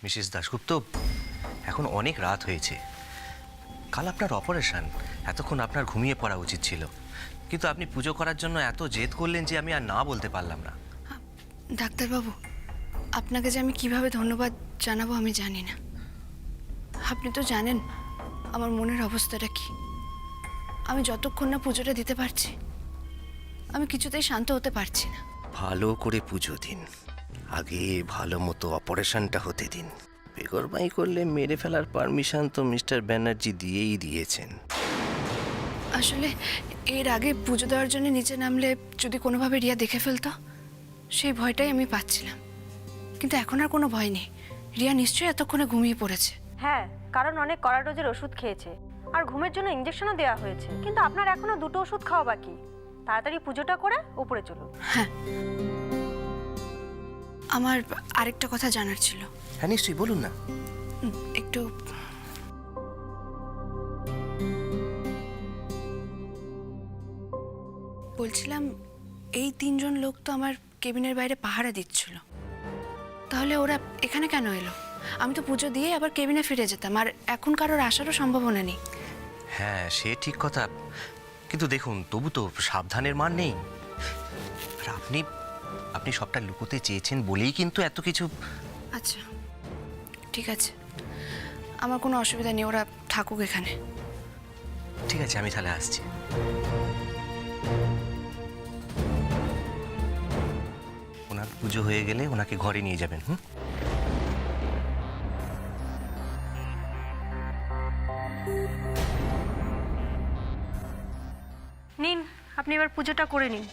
Mrs Dasgupta, এখন অনেক রাত হয়েছে। কাল আপনার অপারেশন, এতক্ষণ আপনার ঘুমিয়ে পড়া উচিত ছিল, কিন্তু আপনি পুজো করার জন্য এত জেদ করলেন যে আমি আর না বলতে পারলাম না। ডাক্তারবাবু, আপনাকে যে আমি কিভাবে ধন্যবাদ জানাবো আমি জানি না। আপনি তো জানেন আমার মনের অবস্থাটা কি। আমি যতক্ষণ না পুজোটা দিতে পারছি আমি কিছুতেই শান্ত হতে পারছি না। ভালো করে পুজো দিন, আগে ভালো মতো অপারেশনটা হতে দিন। বেগরবাই করলে মেরে ফেলার পারমিশন তো মিস্টার ব্যানার্জি দিয়েই দিয়েছেন। আসলে এর আগে পুজো দেওয়ার জন্য নিচে নামলে যদি কোনোভাবে রিয়া দেখে ফেলতো, সেই ভয়টাই আমি পাচ্ছিলাম। কিন্তু এখন আর কোনো ভয় নেই। রিয়া নিশ্চয়ই এতক্ষণে ঘুমিয়ে পড়েছে। হ্যাঁ, কারণ অনেক কড়া ডোজের ওষুধ খেয়েছে আর ঘুমের জন্য ইঞ্জেকশনও দেওয়া হয়েছে। কিন্তু আপনার এখনো 2টো ওষুধ খাওয়া বাকি। তাড়াতাড়ি পুজোটা করে উপরে চলুন। হ্যাঁ, আমার আরেকটা কথা জানার ছিল। হ্যাঁ নিশ্চয়ই, বলুন না। একটু বলছিলাম, এই 3জন লোক তো আমার কেবিনের বাইরে পাহারা দিচ্ছিল, তাহলে ওরা এখানে কেন এলো? আমি তো পুজো দিয়ে আবার কেবিনে ফিরে যেতাম, আর এখন কারোর আসারও সম্ভাবনা নেই। হ্যাঁ সে ঠিক কথা, কিন্তু দেখুন তবু তো সাবধানের মান নেই। আর আপনি আপনি সবটা লুকোতে চেয়েছেন বলেই কিন্তু এত কিছু। আচ্ছা ঠিক আছে, আমার কোনো অসুবিধা নেই, ওরা থাকুক এখানে। ঠিক আছে, আমি তাহলে আসছি। ওনার পুজো হয়ে গেলে ওনাকে ঘরে নিয়ে যাবেন। হুম, নিন, আপনি এবার পুজোটা করে নিন।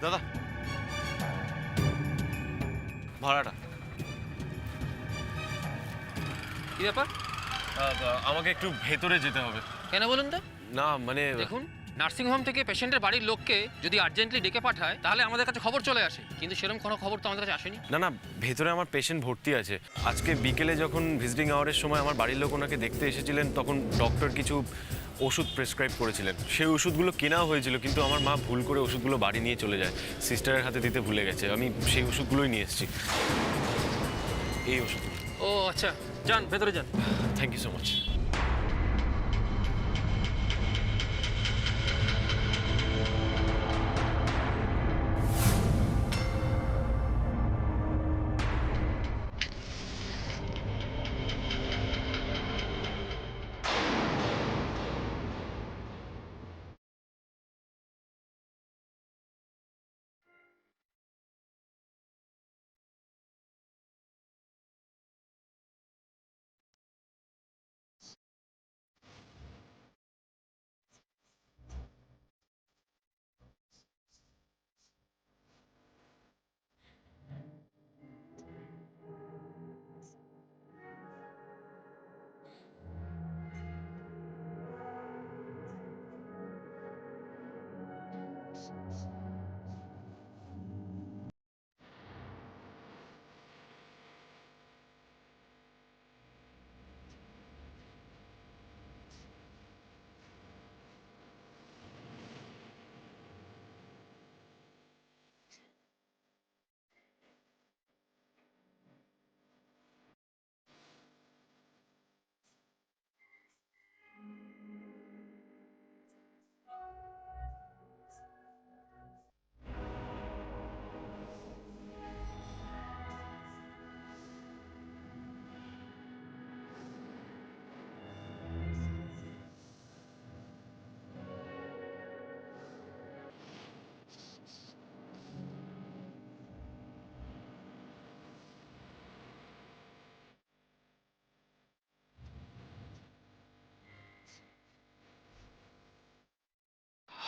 দাদা, ভাড়াটা। কি ব্যাপার? আমাকে একটু ভেতরে যেতে হবে। কেন বলুন তো? না মানে দেখুন, নার্সিংহোম থেকে পেশেন্টের বাড়ির লোককে যদি আর্জেন্টলি ডেকে পাঠায় তাহলে আমাদের কাছে খবর চলে আসে, কিন্তু সেরকম কোনো খবর তো আমাদের কাছে আসেনি। না না, ভেতরে আমার পেশেন্ট ভর্তি আছে। আজকে বিকেলে যখন ভিজিটিং আওয়ারের সময় আমার বাড়ির লোক ওনাকে দেখতে এসেছিলেন, তখন ডক্টর কিছু ওষুধ প্রেসক্রাইব করেছিলেন। সেই ওষুধগুলো কেনাও হয়েছিল, কিন্তু আমার মা ভুল করে ওষুধগুলো বাড়ি নিয়ে চলে যায়, সিস্টারের হাতে দিতে ভুলে গেছে। আমি সেই ওষুধগুলোই নিয়ে এসেছি, এই ওষুধগুলো। ও আচ্ছা, যান ভেতরে যান। Thank you so much.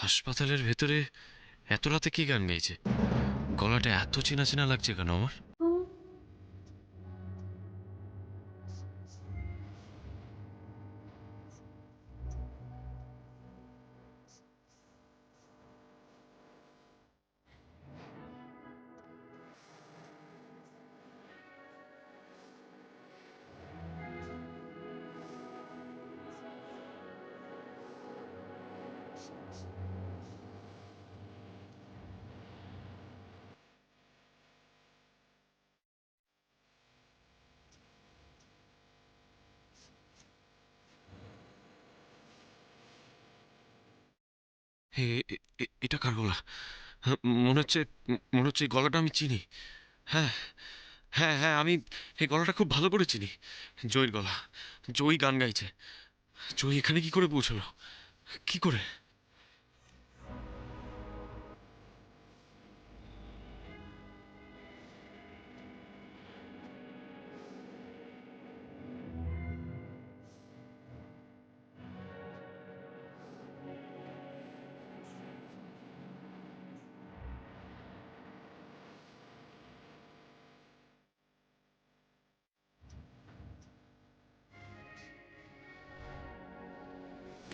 হাসপাতালের ভেতরে এত রাতে কি গান গাইছে? গলাটা এত চেনা চেনা লাগছে কেন আমার? এটা কার গলা? হ্যাঁ, মনে হচ্ছে এই গলাটা আমি চিনি। হ্যাঁ, হ্যাঁ, হ্যাঁ, আমি এই গলাটা খুব ভালো করে চিনি। জয়ীর গলা। জয়ী গান গাইছে। জয়ী এখানে কি করে পৌঁছলো? কি করে?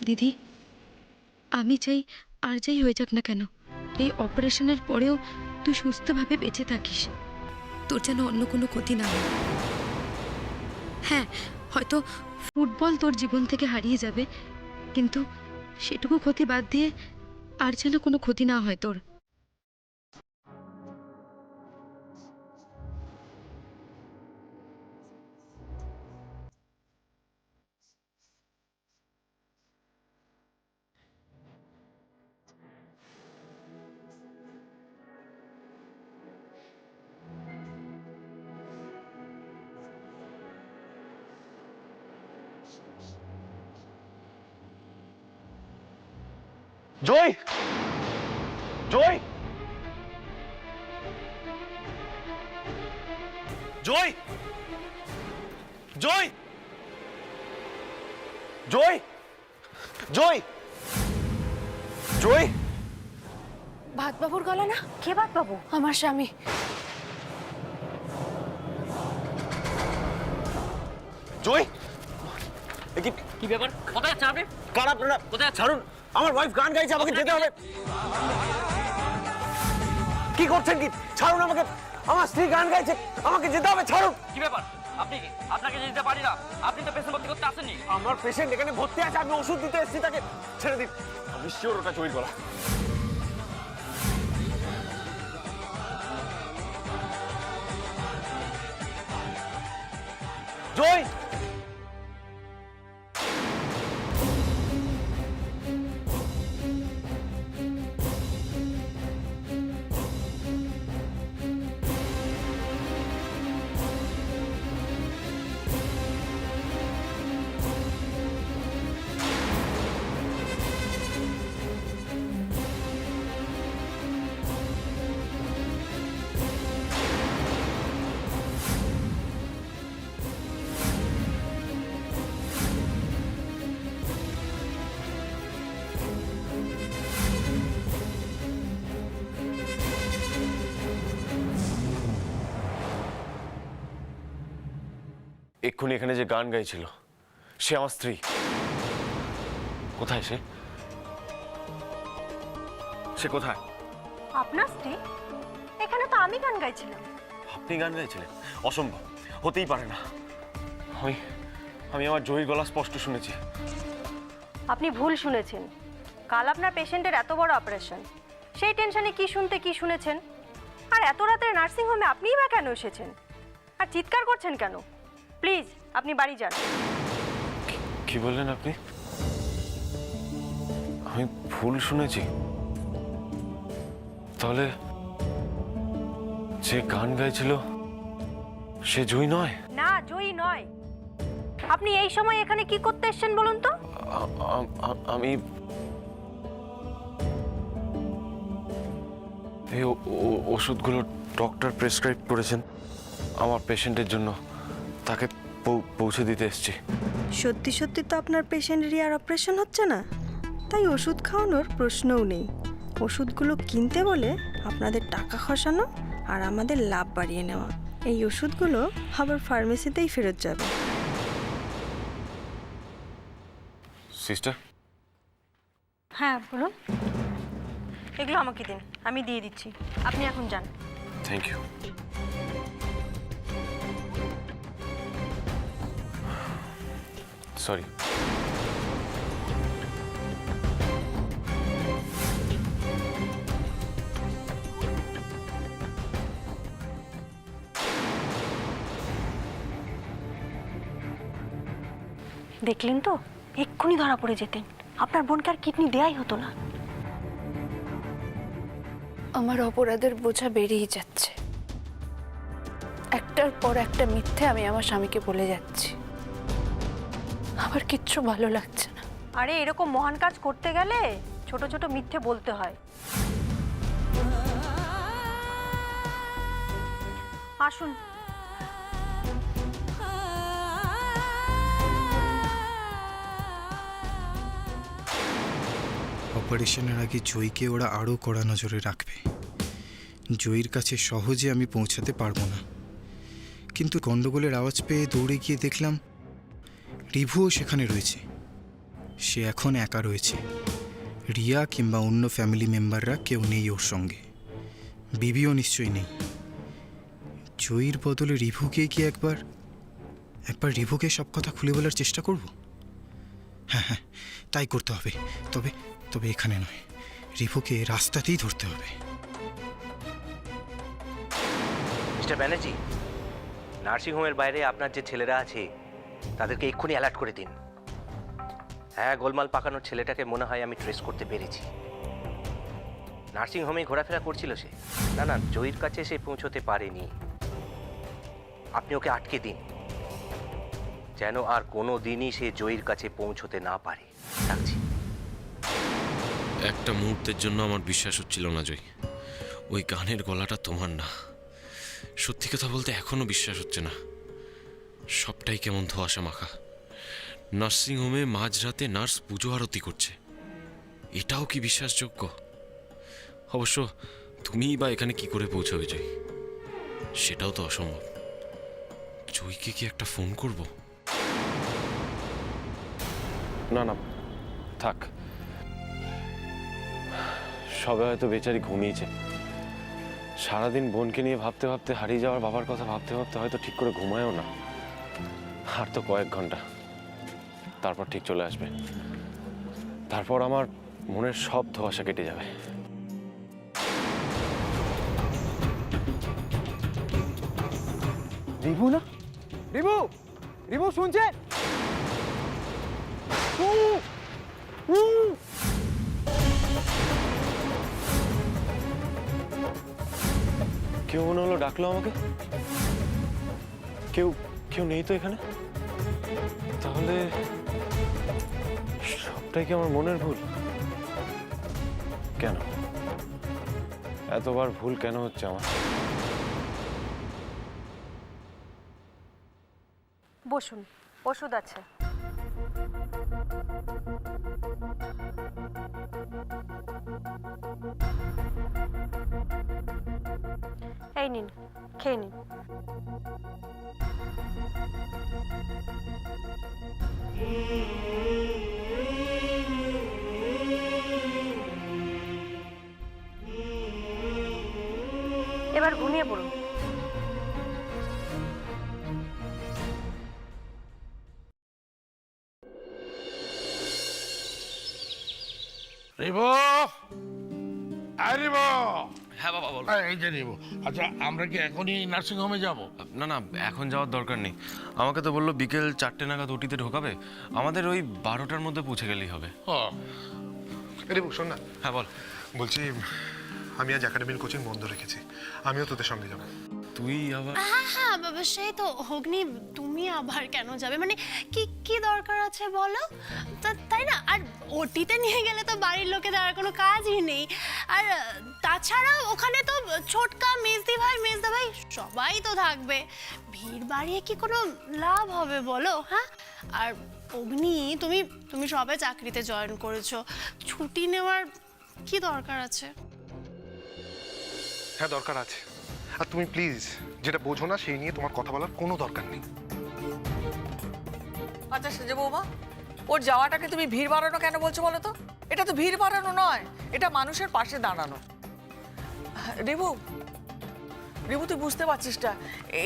দিদি, আমি চাই আর যাই হয়ে যাক না কেন, এই অপারেশনের পরেও তুই সুস্থভাবে বেঁচে থাকিস। তোর যেন অন্য কোনো ক্ষতি না হয়। হ্যাঁ, হয়তো ফুটবল তোর জীবন থেকে হারিয়ে যাবে, কিন্তু সেটুকু ক্ষতি বাদ দিয়ে আর যেন কোনো ক্ষতি না হয় তোর। জয়, জয়, জয়, জয়, জয়, জয়, জয়। ভাতবাবুর গলা না? কে বাবু? আমার স্বামী। জয়, কি ব্যাপার? কোথায় আছেন আপনি? কার আপনারা? কোথায় ছাড়ুন, আমার ওয়াইফ গান গাইছে, আমাকে যেতে হবে। কি করছেন কি? ছাড়ুন আমাকে, আমার স্ত্রী গান গাইছে, আমাকে যেতে হবে, ছাড়ুন। কি ব্যাপার? আপনি কি? আপনাকে যেতে পারি না। আপনি তো পেশেন্ট ভর্তি করতে আসেননি। আমার পেশেন্ট এখানে ভর্তি আছে, আমি ওষুধ দিতে এসেছি তাকে, ছেড়ে দিন। আমি শিওর ওটা জয়ীর গলা। জয়, এক্ষুনি এখানে যে গান গাইছিল সে আমার স্ত্রী। কোথায় সে? সে কোথায়? আপনার স্ত্রী? এখানে তো আমি গান গাইছিলাম। আপনি গান গাইছিলেন? অসম্ভব, হতেই পারে না। আমি আমার জয়ীর গলা স্পষ্ট শুনেছি। আপনি ভুল শুনেছেন। কাল আপনার পেশেন্টের এত বড় অপারেশন, সেই টেনশনে কি শুনতে কি শুনেছেন। আর এত রাতে নার্সিংহোমে আপনিই বা কেন এসেছেন? আর চিৎকার করছেন কেন? প্লিজ আপনি বাড়ি যান। কি বললেন আপনি? আমি ভুল শুনেছি? তাহলে যে গান গাইছিল সে জয়ী নয়? না, জয়ী নয়। আপনি এই সময় এখানে কি করতে এসেছেন বলুন তো? আমি এই ওষুধগুলো ডক্টর প্রেসক্রাইব করেছেন আমার পেশেন্টের জন্য, তাকে পৌঁছে দিতে এসেছি। সত্যি সত্যি তো আপনার পেশেন্টেরই আর অপারেশন হচ্ছে না, তাই ওষুধ খাওয়ানোর প্রশ্নও নেই। ওষুধগুলো কিনতে বলে আপনাদের টাকা খসানো আর আমাদের লাভ বাড়িয়ে নেওয়া। এই ওষুধগুলো আবার ফার্মেসিতেই ফেরত যাবে। সিস্টার। হ্যাঁ বলুন। এগুলো আমাকে দিন, আমি দিয়ে দিচ্ছি। আপনি এখন যান। Thank you. সরি। দেখলেন তো, এক্ষুনি ধরা পড়ে যেতেন, আপনার বোনকে আর কিডনি দেয়াই হতো না। আমার অপরাধের বোঝা বেড়েই যাচ্ছে। একটার পর একটা মিথ্যে আমি আমার স্বামীকে বলে যাচ্ছি। আমার কিচ্ছু ভালো লাগছে না। আরে এরকম মহান কাজ করতে গেলে ছোট ছোট মিথ্যে বলতে হয়। আসুন। অপারেশনের আগে জয়কে ওরা আরও কড়া নজরে রাখবে। জয়ীর কাছে সহজে আমি পৌঁছাতে পারবো না, কিন্তু গণ্ডগোলের আওয়াজ পেয়ে দৌড়ে গিয়ে দেখলাম রিভুও সেখানে রয়েছে। সে এখন একা রয়েছে। রিয়া কিংবা অন্য ফ্যামিলি মেম্বাররা কেউ নেই ওর সঙ্গে। বিবিও নিশ্চয়ই নেই। জয়ীর বদলে রিভুকে কি একবার রিভুকে সব কথা খুলে বলার চেষ্টা করব? হ্যাঁ হ্যাঁ, তাই করতে হবে। তবে তবে এখানে নয়, রিভুকে রাস্তাতেই ধরতে হবে। মিস্টার ব্যানার্জি, নার্সিংহোমের বাইরে আপনার যে ছেলেরা আছে তাদেরকে এক্ষুনি অ্যালার্ট করে দিন। হ্যাঁ, গোলমাল পাকানোর ছেলেটাকে মনে হয় আমি ট্রেস করতে পেরেছি। নার্সিংহোমে ঘোরাফেরা করছিল সে। না, জয়ীর কাছে সে পৌঁছতে পারেনি। আপনি ওকে আটকে দিন, যেন আর কোনো দিনই সে জয়ীর কাছে পৌঁছতে না পারে। রাখছি। একটা মুহূর্তের জন্য আমার বিশ্বাস হচ্ছিল না জয়, ওই গানের গলাটা তোমার না। সত্যি কথা বলতে এখনো বিশ্বাস হচ্ছে না। সবটাই কেমন ধোঁয়াশা মাখা। নার্সিংহোমে মাঝরাতে নার্স পুজো আরতি করছে, এটাও কি বিশ্বাসযোগ্য? অবশ্য তুমিই বা এখানে কি করে পৌঁছাবে জয়, সেটাও তো অসম্ভব। জয়কে কি একটা ফোন করব? না না, থাক। সবে হয়তো বেচারি ঘুমিয়েছে। সারাদিন বোনকে নিয়ে ভাবতে ভাবতে, হারিয়ে যাওয়ার বাবার কথা ভাবতে ভাবতে হয়তো ঠিক করে ঘুমায়ও না। আর তো কয়েক ঘন্টা, তারপর ঠিক চলে আসবে। তারপর আমার মনের সব ধোঁয়াশা কেটে যাবে। রিভু না? রিভু, রিভু শুনছে? কেউ মনে হলো ডাকলো আমাকে। কেউ কেউ নেই তো এখানে। তাহলে সবটাই কি আমার মনের ভুল? কেন এতবার ভুল কেন হচ্ছে আমার? বসুন, ওষুধ আছে। এই নিন, খেয়ে নিন। এবার ঘুমিয়ে পড়ুন। রিবো, রিবো। হ্যাঁ বাবা বল। এই যে রিবো, আচ্ছা আমরা কি এখনই নার্সিং হোমে যাব? না না, এখন যাওয়ার দরকার নেই। আমাকে তো বললো বিকেল 4টে নাগাদ ওটিতে ঢোকাবে। আমাদের ওই 12টার মধ্যে পৌঁছে গেলেই হবে। রিবু শোন না। হ্যাঁ বল। বলছি, আমি আজ একাডেমির কোচিং বন্ধ রেখেছি, আমিও তোদের সঙ্গে যাবো। তুই আবার? হ্যাঁ বাবা, সেই তো অগ্নি, তুমি আবার কেন যাবে? মানে কি কি দরকার আছে বলো? তাই না? আর ওটিতে নিয়ে গেলে তো বাড়ির লোকেদের আর কোনো কাজই নেই। আর তাছাড়া ওখানে তো ছোটকা, মেজদি ভাই, মেজদা ভাই সবাই তো থাকবে। ভিড় বাড়িয়ে কি কোনো লাভ হবে বলো? হ্যাঁ, আর অগ্নি, তুমি তুমি সবে চাকরিতে জয়েন করেছো, ছুটি নেওয়ার কি দরকার আছে? হ্যাঁ দরকার আছে। আর তুমি প্লিজ যেটা বোঝো না সেই নিয়ে তোমার কথা বলার কোনো দরকার নেই। আচ্ছা সেজে বৌমা, ওর যাওয়াটাকে তুমি ভিড় বাড়ানো কেন বলছো বলো তো? এটা তো ভিড় বাড়ানো নয়, এটা মানুষের পাশে দাঁড়ানো। রিবু, রিবু তুই বুঝতে পারছিস না,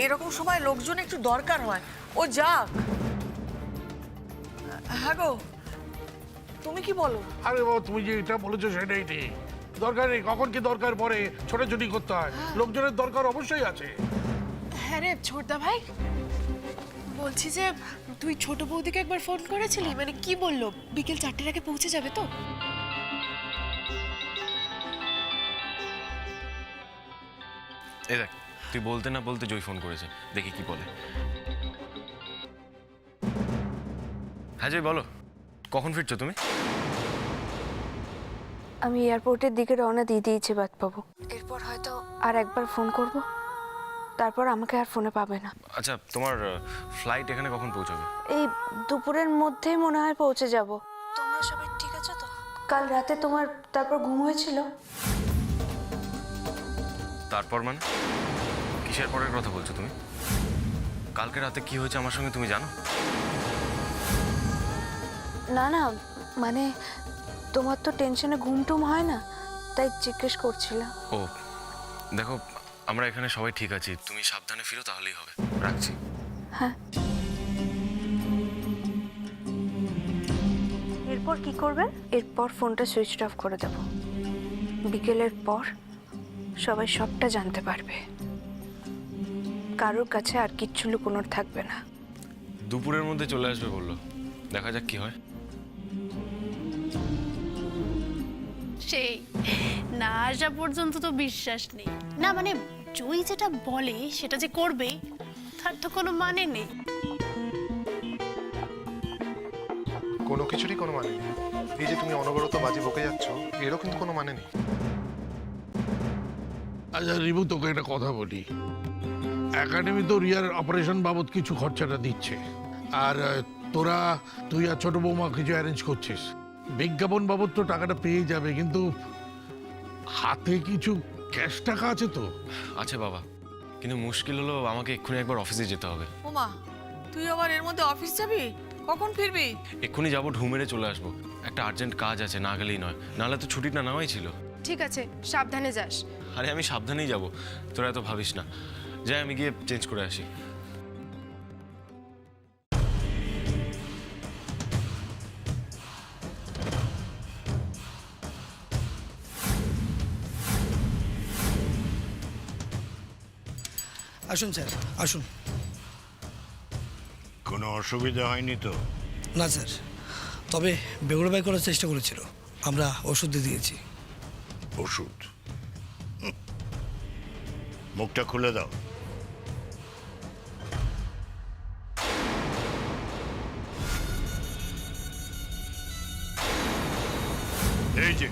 এরকম সময় লোকজন একটু দরকার হয়। ও যাক। হ্যাঁ গো, তুমি কি বলো? আরে বাবা, তুমি যে এটা বলেছো সেটাই ঠিক। দরকার নেই, কখন কি দরকার পড়ে ছোটাছুটি করতে হয়। লোকজনের দরকার অবশ্যই আছে। হ্যাঁ রে ছোটদা ভাই, বলছি যে তুই ছোট বৌদিকে একবার ফোন করেছিলি? মানে কি বললো? বিকেল 4টের আগে পৌঁছে যাবে তো? এই দেখ, তুই বলতে না বলতে জয় ফোন করেছে, দেখি কি বলে। হ্যাঁ জয়, বলো কখন ফিরছো তুমি? আমি এয়ারপোর্টের দিকে রওনা দিয়ে দিয়েছি বাদবাবু। এরপর হয়তো আর একবার ফোন করব, তারপর আমাকে আর ফোনে পাবে না। আচ্ছা, তোমার ফ্লাইট এখানে কখন পৌঁছবে? এই দুপুরের মধ্যেই মনে হয় পৌঁছে যাব। তোমরা সবাই ঠিক আছো তো? কাল রাতে তোমার তারপর ঘুম হয়েছিল? তারপর মানে কিসের পরের কথা বলছো তুমি? কালকে রাতে কি হয়েছে আমার সঙ্গে তুমি জানো? না না, মানে তোমার তো টেনশনে ঘুমটুম হয় না, তাই জিজ্ঞেস করছিলাম। ও দেখো, আমরা এখানে সবাই ঠিক আছি, তুমি সাবধানে ফিরো তাহলেই হবে। রাখছি। হ্যাঁ। এরপর কি করবেন? এরপর ফোনটা সুইচ অফ করে দেব। বিকেলের পর সবাই সবটা জানতে পারবে, কারোর কাছে আর কিচ্ছু লুকোনোর থাকবে না। দুপুরের মধ্যে চলে আসবে বললো, দেখা যাক কি হয়। সেই না আসা পর্যন্ত তো বিশ্বাস নেই। না মানে জয়ী যেটা বলে সেটা যে করবে তার তো কোনো মানে নেই। কোনো কিছুরই কোনো মানে নেই। এই যে তুমি অনবরত বাজি বকে যাচ্ছ, এরও কিন্তু কোনো মানে নেই। আচ্ছা রিবু, তোকে একটা কথা বলি। একাডেমি তো রিয়ার অপারেশন বাবদ কিছু খরচাটা দিচ্ছে, আর তুই আর ছোট বৌমা কিছু অ্যারেঞ্জ করছিস। বিজ্ঞাপন বাবদ তো টাকাটা পেয়ে যাবে, কিন্তু হাতে কিছু ক্যাশ টাকা আছে তো? আচ্ছা বাবা, কিন্তু মুশকিল হলো আমাকে এক্ষুনি একবার অফিসে যেতে হবে। ওমা, তুই আবার এর মধ্যে অফিস যাবি? কখন ফিরবি? এক্ষুনি যাবো, ঢু মেরে চলে আসবো। একটা আর্জেন্ট কাজ আছে, না গেলেই নয়, নাহলে তো ছুটিটা নেওয়াই ছিল। ঠিক আছে, সাবধানে যাস। আরে আমি সাবধানেই যাব, তোরা এত ভাবিস না। যাই, আমি গিয়ে চেঞ্জ করে আসি। আসুন স্যার, আসুন। কোনো অসুবিধা হয়নি তো? না স্যার, তবে বেগুড়বাই করার চেষ্টা করেছিল, আমরা ওষুধ দিয়ে দিয়েছি। ওষুধ? মুখটা খুলে দাও। এই যে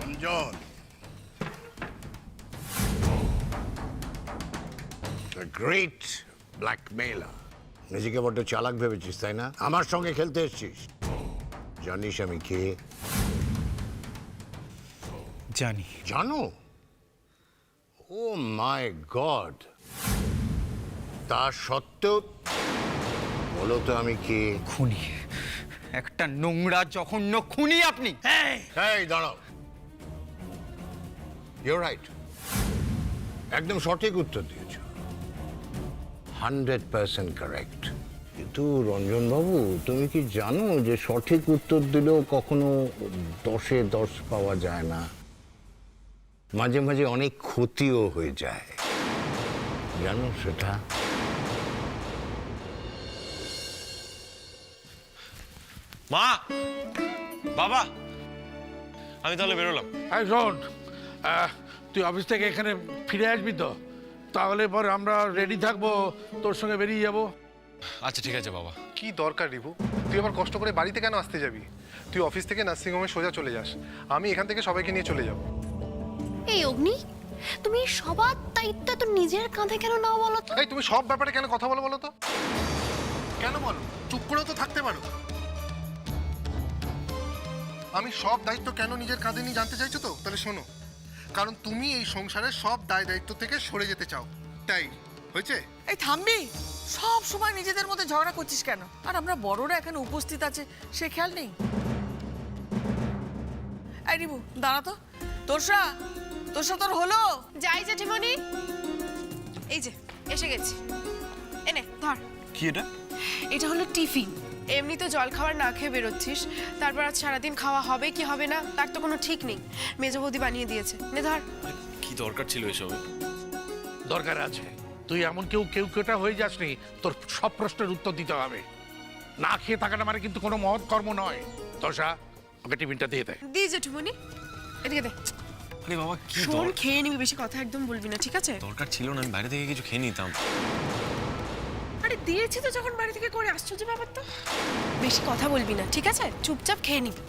রঞ্জন, গ্রেট ব্ল্যাকমেলার। নিজেকে বড্ড চালাক ভেবেছিস তাই না? আমার সঙ্গে খেলতে এসেছিস। জানিস আমি কে? জানি। জানো? ও মাই গড! তা সত্ত্বেও বলো তো আমি কে? খুনি, একটা নোংরা জঘন্য খুনি আপনি। এই দাঁড়াও, ইউর রাইট, একদম সঠিক উত্তর দিয়েছ, 100% কারেক্ট। কিন্তু রঞ্জনবাবু, তুমি কি জানো যে সঠিক উত্তর দিলেও কখনো 10-এ 10 পাওয়া যায় না, মাঝে মাঝে অনেক ক্ষতিও হয়ে যায়, জানো সেটা? মা, বাবা, আমি তাহলে বেরোলাম। হ্যাঁ শোন, তুই অফিস থেকে এখানে ফিরে আসবি তো? তাহলে পর আমরা রেডি থাকবো, তোর সঙ্গে বেরিয়ে যাবো। আচ্ছা ঠিক আছে বাবা। কি দরকার রিবু, তুই আবার কষ্ট করে বাড়িতে কেন আসতে যাবি? তুই অফিস থেকে নার্সিংহোমে সোজা চলে যাস, আমি এখান থেকে সবাইকে নিয়ে চলে যাব। এই অগ্নি, তুমি সবার দায়িত্ব তো নিজের কাঁধে কেন নাও বলো তো? এই তুমি সব ব্যাপারে কেন কথা বলো তো? কেন বলো? চুপ করেও তো থাকতে পারো। আমি সব দায়িত্ব কেন নিজের কাঁধে নিয়ে জানতে চাইছো তো? তাহলে শোনো, কারণ তুমি এই সংসারের সব দায় দায়িত্ব থেকে সরে যেতে চাও, তাই হয়েছে? এই থামবি? সব সময় নিজেদের মধ্যে ঝগড়া করছিস কেন? আর আমরা বড়রা এখানে উপস্থিত আছে সে খেয়াল নেই? এই রিবু, দাঁড়া তো। তোরসা তোর হলো? যাই জেঠিমণি, এই যে এসে গেছি। এনে ধর। কি এটা? এটা হলো টিফিন। এমনি তো জল খাবার না খেয়ে বেরোচ্ছিস, তারপর আজ সারাদিন খাওয়া হবে কি হবে না তার তো কোনো ঠিক নেই। মেজ বৌদি বানিয়ে দিয়েছে, নে ধর। কি দরকার ছিল এসব? দরকার আছে, তুই এমন কেউ কেউটা হয়ে যাসনি তোর সব প্রশ্নের উত্তর দিতে হবে। না খেয়ে থাকাটা মানে কিন্তু কোনো মহৎ কর্ম নয়। দশা, ওকে টিফিনটা দিয়ে দে। দি জেঠুমনি, এদিকে দে। আরে বাবা কি শোন, খেয়ে নিবি, বেশি কথা একদম বলবি না, ঠিক আছে? দরকার ছিল না, আমি বাইরে থেকে কিছু খেয়ে নিতাম। আরে দিয়েছি তো যখন বাড়ি থেকে করে, আশ্চর্য ব্যাপার তো। বেশি কথা বলবি না, ঠিক আছে? চুপচাপ খেয়ে নিবি।